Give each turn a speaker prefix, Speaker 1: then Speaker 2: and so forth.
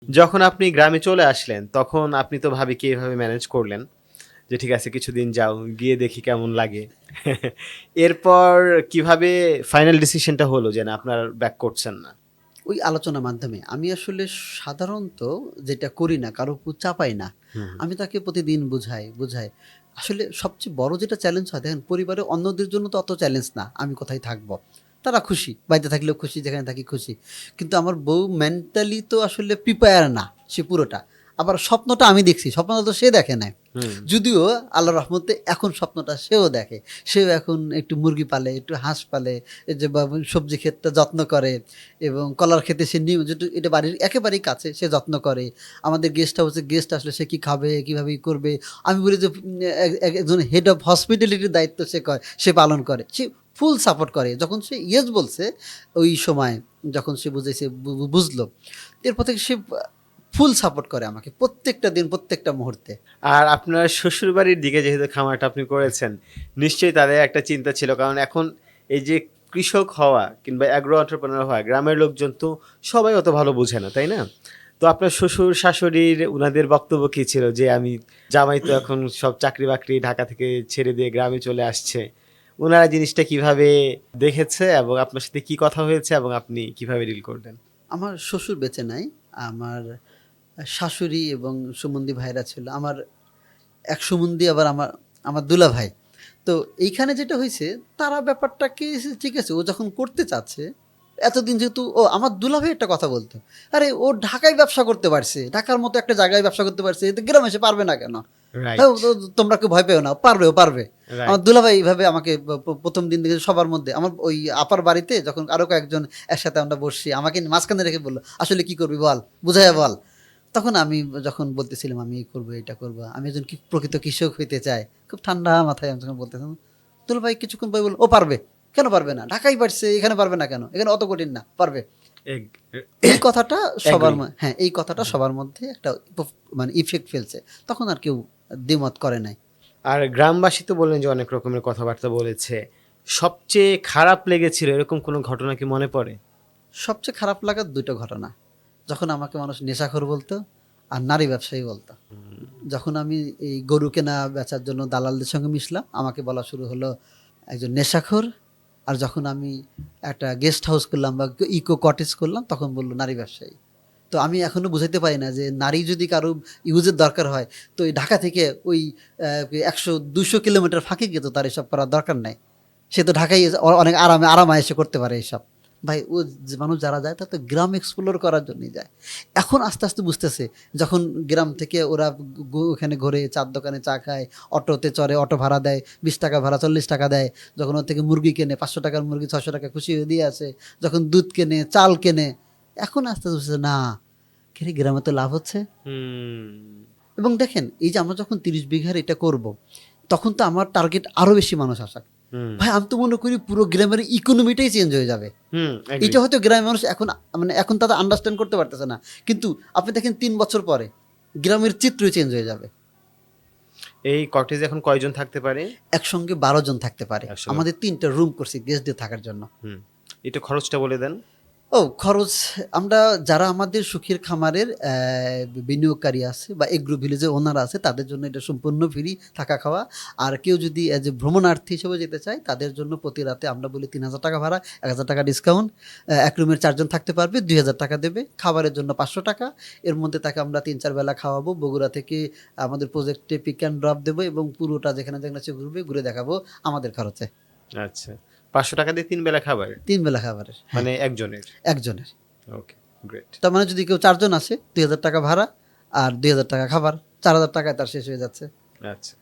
Speaker 1: যখন আপনি গ্রামে চলে আসলেন, তখন আপনি তো ভাবিকে এভাবে ম্যানেজ করলেন যে, ঠিক আছে কিছুদিন যাও, গিয়ে দেখি কেমন লাগে। এরপর কিভাবে ফাইনাল ডিসিশনটা হলো যে না আপনার ব্যাক করছেন না?
Speaker 2: ওই আলোচনার মাধ্যমে আমি আসলে সাধারণত যেটা করি না, কারো উপর চাপাই না।
Speaker 1: হুম,
Speaker 2: আমি তাকে প্রতিদিন বুঝাই। আসলে সবচেয়ে বড় যেটা চ্যালেঞ্জ হয় দেখেন পরিবারে অন্যদের জন্য তো অত চ্যালেঞ্জ না, আমি কোথায় থাকবো। তারা খুশি, বাড়িতে থাকলেও খুশি, যেখানে থাকি খুশি। কিন্তু আমার বউ মেন্টালি তো আসলে প্রিপেয়ার না, সে পুরোটা। আবার স্বপ্নটা আমি দেখছি, স্বপ্নটা তো সে দেখে নাই।
Speaker 1: হুম।
Speaker 2: যদিও আল্লাহর রহমতে এখন স্বপ্নটা সেও দেখে। সেও এখন একটু মুরগি পালে, একটু হাঁস পালে, এই যে বা সবজি ক্ষেতটা যত্ন করে এবং কলার ক্ষেতে সে যেহেতু এটা বাড়ির একেবারেই কাছে, সে যত্ন করে। আমাদের গেস্ট হাউসে গেস্ট আসলে সে কী খাবে, কীভাবে করবে। আমি বলি যে একজন হেড অফ হসপিটালিটির দায়িত্ব সে পালন করে। সে ফুল সাপোর্ট করে। যখন সে ইয়েস বলছে, ওই সময় যখন সে বুঝেছে বুঝলো। এরপর থেকে সে ফুল সাপোর্ট করে আমাকে প্রত্যেকটা দিন, প্রত্যেকটা মুহূর্তে।
Speaker 1: আর আপনার শ্বশুরবাড়ির দিকে যেহেতু খামারটা আপনি করেছেন, নিশ্চয়ই তাদের একটা চিন্তা ছিল। কারণ এখন এই যে কৃষক হওয়া কিংবা অ্যাগ্রো এন্টারপ্রেনার হওয়া, গ্রামের লোকজন তো সবাই অত ভালো বোঝে না, তাই না? তো আপনার শ্বশুর-শাশুড়ির উনাদের বক্তব্য কী ছিল? যে আমি জামাই তো এখন সব চাকরি-বাকরি ঢাকা থেকে ছেড়ে দিয়ে গ্রামে চলে আসছে। উনারা জিনিসটা কিভাবে দেখেছে এবং আপনার সাথে কি কথা হয়েছে এবং আপনি কিভাবে ডিল করলেন?
Speaker 2: আমার শ্বশুর বেঁচে নাই। আমার শাশুড়ি এবং সুমন্দি ভাইরা ছিল। আমার এক সুমন্দি আবার আমার আমার দুলাভাই। তো এইখানে যেটা হইছে, তারা ব্যাপারটাকে ঠিক আছে, ও যখন করতে চাচ্ছে, এতদিন যেহেতু আমার দুলাভাই একটা কথা বলত, "আরে ও ঢাকায় ব্যবসা করতে পারছে। ঢাকার মতো একটা জায়গায় ব্যবসা করতে পারছে। এতে গ্রামে এসে পারবে না কেন? হ্যাঁ,
Speaker 1: রাইট,
Speaker 2: তোমরা কেউ ভয় পেও না। ও পারবে।" আমার
Speaker 1: রাইট।
Speaker 2: দুলাভাই এইভাবে আমাকে ১ম দিন থেকে সবার মধ্যে আমার ওই আপার বাড়িতে যখন আরো কয়েকজন একসাথে আমরা বসছি, আমাকে মাঝখানে রেখে বলল, "আসলে কি করবি বল, বুঝাইয়া বল।" তখন আমি যখন বলতেছিলাম, "আমি এই করবো, এটা করবো। আমি একজন প্রকৃত কৃষক হইতে চাই।" খুব ঠান্ডা মাথায় আমি যখন বলতেছিলাম, দুলাভাই কিছুক্ষণ পরে বলল, "ও পারবে। কেন পারবে না? ঢাকায় পারছে, এখানে পারবে না কেন? এখানে অত কঠিন না, পারবে।"
Speaker 1: এগ
Speaker 2: এই কথাটা
Speaker 1: এগ্রি।
Speaker 2: হ্যাঁ, এই কথাটা সবার মধ্যে একটা মানে ইফেক্ট ফেলছে। তখন আর কেউ দ্বিমত করে নাই।
Speaker 1: আর গ্রামবাসী তো বললেন যে অনেক রকমের কথাবার্তা বলেছে। সবচেয়ে খারাপ লেগেছিল এরকম কোনো ঘটনা কি মনে পড়ে?
Speaker 2: সবচেয়ে খারাপ লাগার ২ টা ঘটনা। যখন আমাকে মানুষ নেশাখোর বলতো আর নারী ব্যবসায়ী বলতো। যখন আমি এই গরু কেনা বেচার জন্য দালালদের সঙ্গে মিশলাম, আমাকে বলা শুরু হলো একজন নেশাখোর। আর যখন আমি একটা গেস্ট হাউস করলাম বা ইকো কটেজ করলাম, তখন বলল নারী ব্যবসায়ী। তো আমি এখনো বুঝাইতে পারি না যে নারী যদি কারো ইউজের দরকার হয়, তো এই ঢাকা থেকে ওই ১০০-২০০ কিলোমিটার ফাঁকে গিয়ে তো তার এসব করার দরকার নাই। সে তো ঢাকায় অনেক আরামায়েশে করতে পারে এসব। ভাই ও যে মানুষ যারা যায় তারা তো গ্রাম এক্সপ্লোর করার জন্যই যায়। এখন আস্তে, আস্তে বুঝতেছে যখন গ্রাম থেকে ওরা ওখানে ঘোরে, চা'র দোকানে চা খায়, অটোতে চড়ে, অটো ভাড়া দেয়, ৳২০ ভাড়া, ৳৪০ দেয়। যখন ওর থেকে মুরগি কেনে, ৳৫০০ র মুরগি ৳৬০০ খুশি হয়ে দিয়ে আসে। যখন দুধ কেনে, চাল কেনে, এখন আস্তে, আস্তে বুঝতেছে না, কিরে গ্রামে তো লাভ হচ্ছে।
Speaker 1: হুম।
Speaker 2: এবং দেখেন এই যে আমরা যখন ৩০ বিঘার এটা করব, তখন তো আমার টার্গেট আরো বেশি মানুষ আসা।
Speaker 1: হুম,
Speaker 2: ভাই আমি তো মনে করি পুরো গ্রামের ইকোনমিটাই চেঞ্জ হয়ে যাবে।
Speaker 1: হুম, এগ্রি।
Speaker 2: এটা হয়তো গ্রামের মানুষ এখন মানে এখন তারা আন্ডারস্ট্যান্ড করতে পারতেছে না। কিন্তু আপনি দেখেন ৩ বছর পরে গ্রামের চিত্রই চেঞ্জ হয়ে যাবে।
Speaker 1: এই কটেজে এখন কয়জন থাকতে পারে?
Speaker 2: একসঙ্গে ১২ জন থাকতে পারে।
Speaker 1: একসঙ্গে।
Speaker 2: আমাদের ৩ টা রুম করছি গেস্টদের থাকার জন্য।
Speaker 1: হুম। একটু খরচটা বলে দেন।
Speaker 2: খরচ আমরা যারা আমাদের সুখের খামারের বিনিয়োগকারী আছে বা এগ্রো ভিলেজের ওনার আছে, তাদের জন্য এটা সম্পূর্ণ ফ্রি থাকা খাওয়া। আর কেউ যদি অ্যাজ এ ভ্রমণার্থী হিসেবে যেতে চায়, তাদের জন্য প্রতি রাতে আমরা বলি ৳৩,০০০ ভাড়া, ৳১,০০০ ডিসকাউন্ট। এক রুমের ৪ জন থাকতে পারবে, ৳২,০০০ দেবে। খাবারের জন্য ৳৫০০। এর মধ্যে তাকে আমরা ৩-৪ বেলা খাওয়াবো। বগুড়া থেকে আমাদের প্রজেক্টে পিক অ্যান্ড ড্রপ দেবো এবং পুরোটা যেখানে, যেখানে সে ঘুরবে ঘুরে দেখাবো আমাদের খরচে।
Speaker 1: আচ্ছা। ৳৫০০ দিয়ে ৩ বেলা খাবার?
Speaker 2: ৩ বেলা খাবারের। হ্যাঁ,
Speaker 1: মানে একজনের?
Speaker 2: একজনের।
Speaker 1: ওকে, গ্রেট।
Speaker 2: তার মানে যদি কেউ ৪ জন আসে, ৳২,০০০ ভাড়া আর ৳২,০০০ খাবার। ৳৪,০০০ তার শেষ হয়ে যাচ্ছে।
Speaker 1: আচ্ছা।